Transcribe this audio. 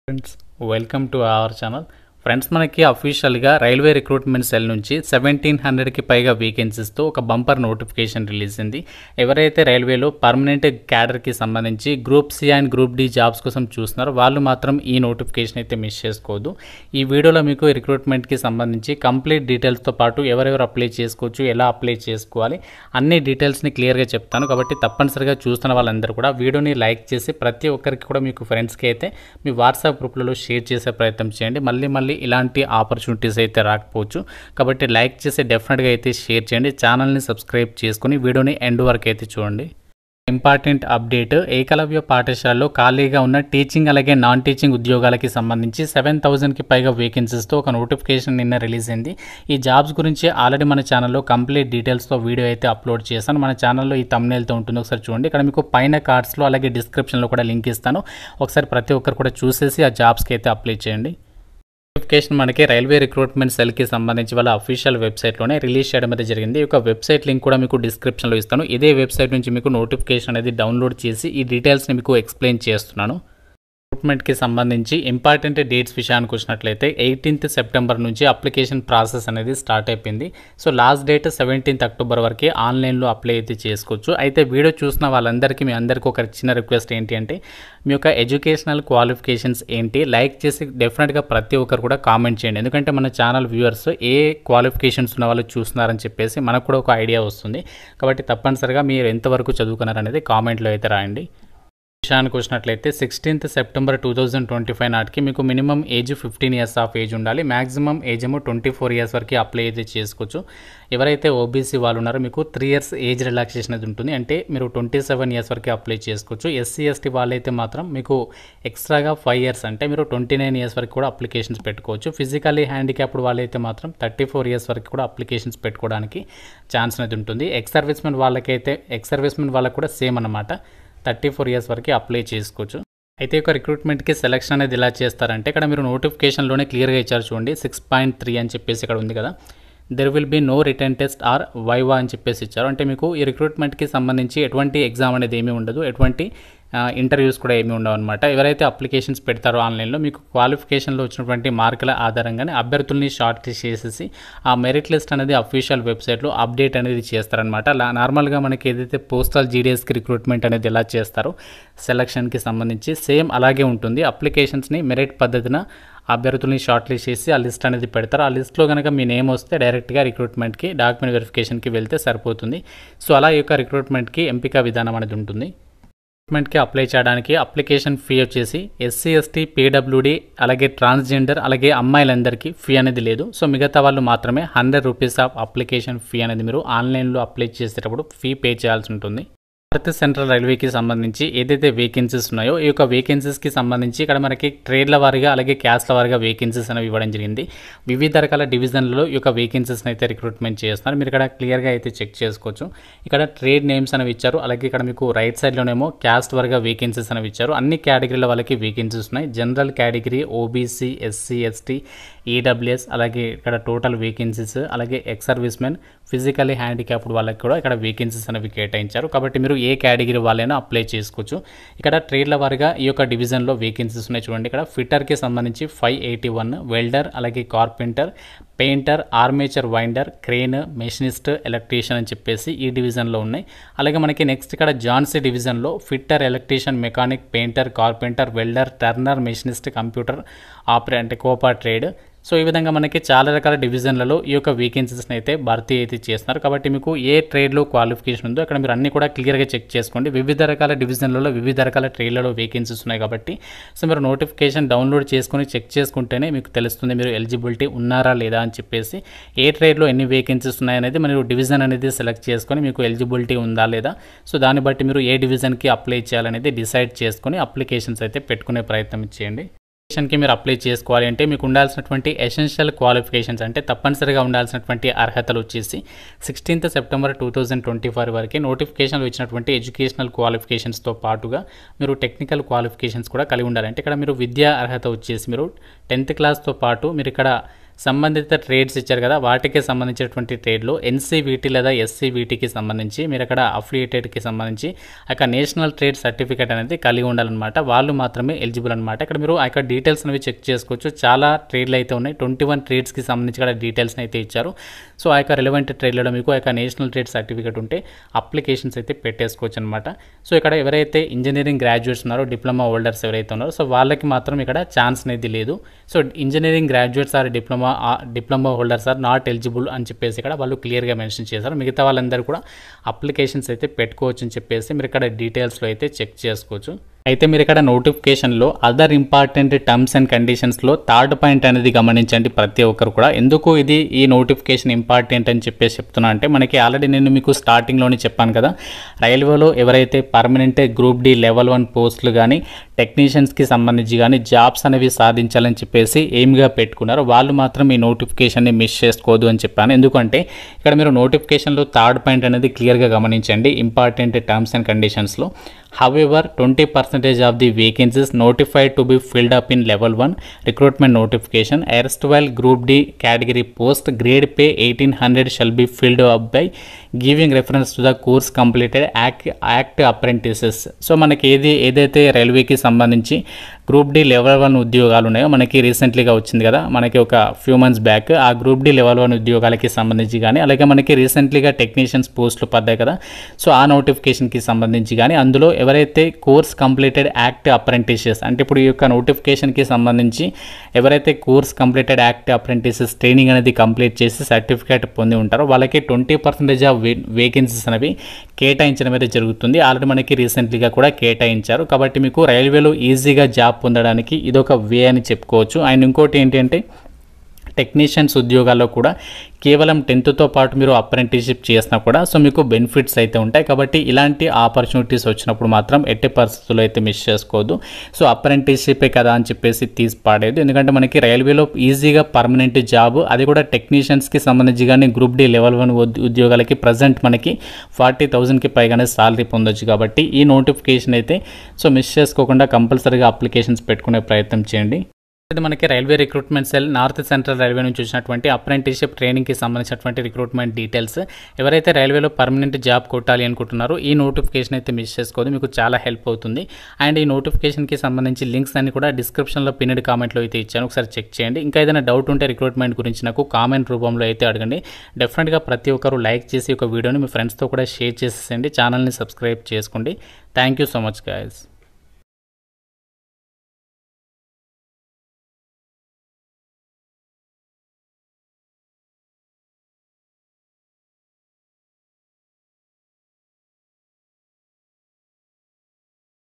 Friends, welcome to our channel. Friends, మనకి అఫీషియల్గా railway recruitment cell నుంచి 1700కి పైగా వేకెన్సీస్తో ఒక బంపర్ నోటిఫికేషన్ రిలీజ్ అయింది. ఎవరైతే రైల్వేలో పర్మనెంట్ క్యాడర్కి సంబంధించి group C and group D jobs కోసం చూస్తున్నారో వాళ్ళు మాత్రం ఈ నోటిఫికేషన్ అయితే మిస్ చేసుకోవద్దు. ఈ వీడియోలో మీకు రిక్రూట్మెంట్కి సంబంధించి కంప్లీట్ డీటెయిల్స్తో పాటు ఎవరెవరు అప్లై చేసుకోవచ్చు, ఎలా అప్లై చేసుకోవాలి, అన్ని డీటెయిల్స్ని క్లియర్గా చెప్తాను. కాబట్టి తప్పనిసరిగా చూస్తున్న వాళ్ళందరూ కూడా వీడియోని లైక్ చేసి ప్రతి ఒక్కరికి కూడా మీకు ఫ్రెండ్స్కి అయితే మీ వాట్సాప్ గ్రూప్లలో షేర్ చేసే ప్రయత్నం చేయండి. మళ్ళీ ఇలాంటి ఆపర్చునిటీస్ అయితే రాకపోవచ్చు. కాబట్టి లైక్ చేసి డెఫినెట్గా అయితే షేర్ చేయండి. ఛానల్ని సబ్స్క్రైబ్ చేసుకుని వీడియోని ఎండ్ వరకు అయితే చూడండి. ఇంపార్టెంట్ అప్డేట్: ఏకలవ్య పాఠశాలలో ఖాళీగా ఉన్న టీచింగ్ అలాగే నాన్ టీచింగ్ ఉద్యోగాలకి సంబంధించి 7000కి పైగా వేకెన్సీస్తో ఒక నోటిఫికేషన్ నిన్న రిలీజ్ అయింది. ఈ జాబ్స్ గురించి ఆల్రెడీ మన ఛానల్లో కంప్లీట్ డీటెయిల్స్తో వీడియో అయితే అప్లోడ్ చేశాను. మన ఛానల్లో ఈ థంబ్నెయిల్తో ఉంటుంది, ఒకసారి చూడండి. ఇక్కడ మీకు పైన కార్డ్స్లో అలాగే డిస్క్రిప్షన్లో కూడా లింక్ ఇస్తాను. ఒకసారి ప్రతి ఒక్కరు కూడా చూసేసి ఆ జాబ్స్కి అయితే అప్లై చేయండి. నోటిఫికేషన్ మనకి రైల్వే రిక్రూట్మెంట్ సెల్కి సంబంధించి వాళ్ళ అఫీషియల్ వెబ్సైట్లోనే రిలీజ్ చేయడం అయితే జరిగింది. ఈ యొక్క వెబ్సైట్ లింక్ కూడా మీకు డిస్క్రిప్షన్లో ఇస్తాను. ఇదే వెబ్సైట్ నుంచి మీకు నోటిఫికేషన్ అనేది డౌన్లోడ్ చేసి ఈ డీటెయిల్స్ని మీకు ఎక్స్ప్లెయిన్ చేస్తున్నాను. రిక్రూట్మెంట్కి సంబంధించి ఇంపార్టెంట్ డేట్స్ విషయానికి వచ్చినట్లయితే 18th సెప్టెంబర్ నుంచి అప్లికేషన్ ప్రాసెస్ అనేది స్టార్ట్ అయిపోయింది. So last date 17th October వరకు ఆన్లైన్లో అప్లై అయితే చేసుకోవచ్చు. అయితే వీడియో చూసిన వాళ్ళందరికీ మీ అందరికీ ఒక చిన్న రిక్వెస్ట్ ఏంటి అంటే మీ యొక్క ఎడ్యుకేషనల్ క్వాలిఫికేషన్స్ ఏంటి లైక్ చేసి డెఫినెట్గా ప్రతి ఒక్కరు కూడా కామెంట్ చేయండి. ఎందుకంటే మన ఛానల్ వ్యూవర్స్ ఏ క్వాలిఫికేషన్స్ ఉన్న వాళ్ళు చూస్తున్నారని చెప్పేసి మనకు కూడా ఒక ఐడియా వస్తుంది. కాబట్టి తప్పనిసరిగా మీరు ఎంతవరకు చదువుకున్నారనేది కామెంట్లో అయితే రాయండి. విషయానికి వచ్చినట్లయితే 16th సెప్టెంబర్ 2025 నాటికి మీకు minimum age 15 years of age ఉండాలి. మ్యాక్సిమం ఏజ్ ఏమో 24 years వరకు అప్లై అయితే చేసుకోవచ్చు. ఎవరైతే ఓబీసీ వాళ్ళు ఉన్నారో మీకు 3 years ఏజ్ రిలాక్సేషన్ అది ఉంటుంది. అంటే మీరు 27 years వరకు అప్లై చేసుకోవచ్చు. ఎస్సీ ఎస్టీ వాళ్ళైతే మాత్రం మీకు ఎక్స్ట్రాగా 5 years అంటే మీరు 29 years వరకు కూడా అప్లికేషన్స్ పెట్టుకోవచ్చు. ఫిజికల్లీ హ్యాండిక్యాప్డ్ వాళ్ళైతే మాత్రం 34 years వరకు కూడా అప్లికేషన్స్ పెట్టుకోవడానికి ఛాన్స్ అనేది ఉంటుంది. ఎక్స్ సర్వీస్మెన్ వాళ్ళకి కూడా సేమ్ అన్నమాట, 34 years వరకు అప్లై చేసుకోవచ్చు. అయితే ఒక రిక్రూట్మెంట్కి సెలక్షన్ అనేది ఎలా చేస్తారంటే ఇక్కడ మీరు నోటిఫికేషన్లోనే క్లియర్గా ఇచ్చారు చూడండి. 6.3 అని చెప్పేసి ఇక్కడ ఉంది కదా, there will be no written test or viva అని చెప్పేసి ఇచ్చారు. అంటే మీకు ఈ రిక్రూట్మెంట్కి సంబంధించి ఎటువంటి ఎగ్జామ్ అనేది ఏమీ ఉండదు, ఎటువంటి ఇంటర్వ్యూస్ కూడా ఏమీ ఉండవు అనమాట. ఎవరైతే అప్లికేషన్స్ పెడతారో ఆన్లైన్లో మీకు క్వాలిఫికేషన్లో వచ్చినటువంటి మార్కుల ఆధారంగానే అభ్యర్థుల్ని షార్ట్ లిస్ట్ చేసేసి ఆ మెరిట్ లిస్ట్ అనేది అఫీషియల్ వెబ్సైట్లో అప్డేట్ అనేది చేస్తారనమాట. నార్మల్గా మనకి ఏదైతే పోస్టల్ జీడీఎస్కి రిక్రూట్మెంట్ అనేది ఎలా చేస్తారో సెలక్షన్కి సంబంధించి సేమ్ అలాగే ఉంటుంది. అప్లికేషన్స్ని మెరిట్ పద్ధతిన అభ్యర్థుల్ని షార్ట్ లిస్ట్ చేసి ఆ లిస్ట్ అనేది పెడతారు. ఆ లిస్ట్లో కనుక మీ నేమ్ వస్తే డైరెక్ట్గా రిక్రూట్మెంట్కి డాక్యుమెంట్ వెరిఫికేషన్కి వెళ్తే సరిపోతుంది. సో అలా ఈ యొక్క రిక్రూట్మెంట్కి ఎంపిక విధానం అనేది ఉంటుంది. రిక్రూట్మెంట్కి అప్లై చేయడానికి అప్లికేషన్ ఫీ వచ్చేసి ఎస్సీ ఎస్టీ పీడబ్ల్యూడీ అలాగే ట్రాన్స్జెండర్ అలాగే అమ్మాయిలందరికీ ఫీ అనేది లేదు. సో మిగతా వాళ్ళు మాత్రమే 100 rupees ఆఫ్ అప్లికేషన్ ఫీ అనేది మీరు ఆన్లైన్లో అప్లై చేసేటప్పుడు ఫీ పే చేయాల్సి ఉంటుంది. భారత సెంట్రల్ రైల్వేకి సంబంధించి ఏదైతే వేకెన్సీస్ ఉన్నాయో ఈ యొక్క వేకెన్సీస్కి సంబంధించి ఇక్కడ మనకి ట్రేడ్ల వారీగా అలాగే క్యాస్ట్ల వారీగా వేకెన్సీస్ అనేవి ఇవ్వడం జరిగింది. వివిధ రకాల డివిజన్లలో ఈ యొక్క వేకెన్సీస్ని అయితే రిక్రూట్మెంట్ చేస్తున్నారు. మీరు ఇక్కడ క్లియర్గా అయితే చెక్ చేసుకోవచ్చు. ఇక్కడ ట్రేడ్ నేమ్స్ అనేవి ఇచ్చారు. అలాగే ఇక్కడ మీకు రైట్ సైడ్లోనేమో క్యాస్ట్ వారీగా వేకెన్సీస్ అనేవి ఇచ్చారు. అన్ని కేటగిరీల వాళ్ళకి వేకెన్సీస్ ఉన్నాయి. General category, OBC, SC ST, EWS, అలాగే ఇక్కడ టోటల్ వేకెన్సీస్, అలాగే ఎక్స్ సర్వీస్మెన్, ఫిజికల్లీ హ్యాండిక్యాప్డ్ వాళ్ళకి కూడా ఇక్కడ వేకెన్సీస్ అనేవి కేటాయించారు. కాబట్టి మీరు ఏ కేటగిరీ వాళ్ళైనా అప్లై చేసుకోవచ్చు. ఇక్కడ ట్రేడ్ల వారిగా ఈ యొక్క డివిజన్లో వేకెన్సీస్ ఉన్నాయి చూడండి. ఇక్కడ ఫిట్టర్కి సంబంధించి 581, వెల్డర్ అలాగే carpenter, painter, armature winder, crane, machinist, electrician అని చెప్పేసి ఈ డివిజన్లో ఉన్నాయి. అలాగే మనకి నెక్స్ట్ ఇక్కడ జాన్సీ డివిజన్లో fitter, electrician, mechanic, painter, carpenter, welder, Turner, machinist, computer operator అంటే కోపా ట్రేడ్. సో ఈ విధంగా మనకి చాలా రకాల డివిజన్లలో ఈ యొక్క వేకెన్సీస్ని అయితే భర్తీ అయితే చేస్తున్నారు. కాబట్టి మీకు ఏ ట్రేడ్లో క్వాలిఫికేషన్ ఉందో అక్కడ మీరు అన్ని కూడా క్లియర్గా చెక్ చేసుకోండి. వివిధ రకాల డివిజన్లలో వివిధ రకాల ట్రేడ్లలో వేకెన్సీస్ ఉన్నాయి కాబట్టి సో మీరు నోటిఫికేషన్ డౌన్లోడ్ చేసుకొని చెక్ చేసుకుంటేనే మీకు తెలుస్తుంది మీరు ఎలిజిబిలిటీ ఉన్నారా లేదా అని చెప్పేసి. ఏ ట్రేడ్లో ఎన్ని వేకెన్సీస్ ఉన్నాయనేది మీరు డివిజన్ అనేది సెలెక్ట్ చేసుకొని మీకు ఎలిజిబిలిటీ ఉందా లేదా, సో దాన్ని బట్టి మీరు ఏ డివిజన్కి అప్లై చేయాలనేది డిసైడ్ చేసుకొని అప్లికేషన్స్ అయితే పెట్టుకునే ప్రయత్నం చేయండి. కి మీరు అప్లై చేసుకోవాలి అంటే మీకు ఉండాల్సినటువంటి ఎసెన్షియల్ క్వాలిఫికేషన్స్ అంటే తప్పనిసరిగా ఉండాల్సినటువంటి అర్హతలు వచ్చేసి 16th సెప్టెంబర్ 2025 వరకు నోటిఫికేషన్లో ఇచ్చినటువంటి ఎడ్యుకేషనల్ క్వాలిఫికేషన్స్తో పాటుగా మీరు టెక్నికల్ క్వాలిఫికేషన్స్ కూడా కలిగి ఉండాలి. అంటే ఇక్కడ మీరు విద్యా అర్హత వచ్చేసి మీరు 10th క్లాస్తో పాటు మీరు ఇక్కడ సంబంధిత ట్రేడ్స్ ఇచ్చారు కదా, వాటికి సంబంధించినటువంటి ట్రేడ్లో ఎన్సీవీటీ లేదా ఎస్సీవీటీకి సంబంధించి మీరు అక్కడ అఫిలియేటెడ్కి సంబంధించి అక్కడ నేషనల్ ట్రేడ్ సర్టిఫికేట్ అనేది కలిగి ఉండాలన్నమాట. వాళ్ళు మాత్రమే ఎలిజిబుల్ అనమాట. ఇక్కడ మీరు అక్కడ డీటెయిల్స్ అనేవి చెక్ చేసుకోవచ్చు. చాలా ట్రేడ్లు అయితే ఉన్నాయి, 21 ట్రేడ్స్కి సంబంధించి ఇక్కడ డీటెయిల్స్ని అయితే ఇచ్చారు. సో ఆ యొక్క రిలవెంట్ ట్రేడ్లలో మీకు ఆ యొక్క నేషనల్ ట్రేడ్ సర్టిఫికేట్ ఉంటే అప్లికేషన్స్ అయితే పెట్టేసుకోవచ్చు అనమాట. సో ఇక్కడ ఎవరైతే ఇంజనీరింగ్ గ్రాడ్యుయేట్స్ ఉన్నారో, డిప్లొమా హోల్డర్స్ ఎవరైతే ఉన్నారో, సో వాళ్ళకి మాత్రం ఇక్కడ ఛాన్స్ అనేది లేదు. So engineering graduates or diploma holders are not eligible అని చెప్పేసి ఇక్కడ వాళ్ళు క్లియర్గా మెన్షన్ చేశారు. మిగతా వాళ్ళందరూ కూడా అప్లికేషన్స్ అయితే పెట్టుకోవచ్చు అని చెప్పేసి మీరు ఇక్కడ డీటెయిల్స్లో అయితే చెక్ చేసుకోవచ్చు. అయితే మీరు ఇక్కడ నోటిఫికేషన్లో అదర్ ఇంపార్టెంట్ టర్మ్స్ అండ్ కండిషన్స్లో థర్డ్ పాయింట్ అనేది గమనించండి ప్రతి ఒక్కరు కూడా. ఎందుకు ఇది ఈ నోటిఫికేషన్ ఇంపార్టెంట్ అని చెప్పేసి చెప్తున్నా అంటే, మనకి ఆల్రెడీ నేను మీకు స్టార్టింగ్లోనే చెప్పాను కదా, రైల్వేలో ఎవరైతే పర్మనెంట్ గ్రూప్ డి లెవెల్ 1 పోస్టులు కానీ టెక్నీషియన్స్కి సంబంధించి కానీ జాబ్స్ అనేవి సాధించాలని చెప్పేసి ఎయిమ్గా పెట్టుకున్నారు, వాళ్ళు మాత్రం ఈ నోటిఫికేషన్ని మిస్ చేసుకోవద్దు అని చెప్పాను. ఎందుకంటే ఇక్కడ మీరు నోటిఫికేషన్లో థర్డ్ పాయింట్ అనేది క్లియర్గా గమనించండి, ఇంపార్టెంట్ టర్మ్స్ అండ్ కండిషన్స్లో. However, 20% of the vacancies notified to be filled up in level 1 recruitment notification erstwhile group D category post grade pay 1800 shall be filled up by giving reference to the course completed act apprentices. So మనకి ఏదైతే రైల్వేకి సంబంధించి group D level 1 ఉద్యోగాలు ఉన్నాయో, మనకి రీసెంట్లీగా వచ్చింది కదా, మనకి ఒక ఫ్యూ మంత్స్ బ్యాక్, ఆ గ్రూప్ డి లెవెల్ 1 ఉద్యోగాలకి సంబంధించి కానీ, అలాగే మనకి రీసెంట్లీగా టెక్నీషియన్స్ పోస్టులు పడ్డాయి కదా, సో ఆ నోటిఫికేషన్కి సంబంధించి కానీ, అందులో ఎవరైతే కోర్స్ కంప్లీటెడ్ యాక్ట్ అప్రెంటిసెస్ అంటే ఇప్పుడు ఈ యొక్క నోటిఫికేషన్కి సంబంధించి ఎవరైతే course completed act apprentices training అనేది కంప్లీట్ చేసి సర్టిఫికేట్ పొంది ఉంటారో వాళ్ళకి 20% ఆఫ్ వేకెన్సీస్ అనేవి కేటాయించడం అయితే జరుగుతుంది. ఆల్రెడీ మనకి రీసెంట్లీగా కూడా కేటాయించారు. కాబట్టి మీకు రైల్వేలో ఈజీగా జాబ్ పొందడానికి ఇదొక వే అని చెప్పుకోవచ్చు. అండ్ ఇంకోటి ఏంటంటే, టెక్నీషియన్స్ ఉద్యోగాల్లో కూడా కేవలం 10th పాటు మీరు అప్రెంటిస్షిప్ చేసినా కూడా సో మీకు బెనిఫిట్స్ అయితే ఉంటాయి. కాబట్టి ఇలాంటి ఆపర్చునిటీస్ వచ్చినప్పుడు మాత్రం ఎట్టి పరిస్థితుల్లో అయితే మిస్ చేసుకోవద్దు. సో అప్రెంటిస్షిపే కదా అని చెప్పేసి తీసి పాడేది. ఎందుకంటే మనకి రైల్వేలో ఈజీగా పర్మనెంట్ జాబ్, అది కూడా టెక్నీషియన్స్కి సంబంధించి కానీ గ్రూప్ డి లెవెల్ 1 ఉద్యోగాలకి ప్రజెంట్ మనకి 40,000కి పైగానే సాలరీ పొందొచ్చు. కాబట్టి ఈ నోటిఫికేషన్ అయితే సో మిస్ చేసుకోకుండా కంపల్సరీగా అప్లికేషన్స్ పెట్టుకునే ప్రయత్నం చేయండి. ఇది మనకి railway recruitment cell north central railway నుంచి వచ్చినటువంటి అప్రెంటిస్షిప్ ట్రైనింగ్కి సంబంధించినటువంటి రిక్రూట్మెంట్ డీటెయిల్స్. ఎవరైతే రైల్వేలో పర్మనెంట్ జాబ్ కొట్టాలి అనుకుంటున్నారో ఈ నోటిఫికేషన్ అయితే మిస్ చేసుకోదు, మీకు చాలా హెల్ప్ అవుతుంది. అండ్ ఈ నోటిఫికేషన్కి సంబంధించి లింక్స్ అన్ని కూడా డిస్క్రిప్షన్లో పిన్డ్ కామెంట్లో అయితే ఇచ్చాను, ఒకసారి చెక్ చేయండి. ఇంకా ఏదైనా డౌట్ ఉంటే రిక్రూట్మెంట్ గురించి నాకు కామెంట్ రూపంలో అయితే అడగండి. డెఫినెట్గా ప్రతి ఒక్కరు లైక్ చేసి ఒక వీడియోని మీ ఫ్రెండ్స్తో కూడా షేర్ చేసేయండి. ఛానల్ని సబ్స్క్రైబ్ చేసుకోండి. Thank you so much guys.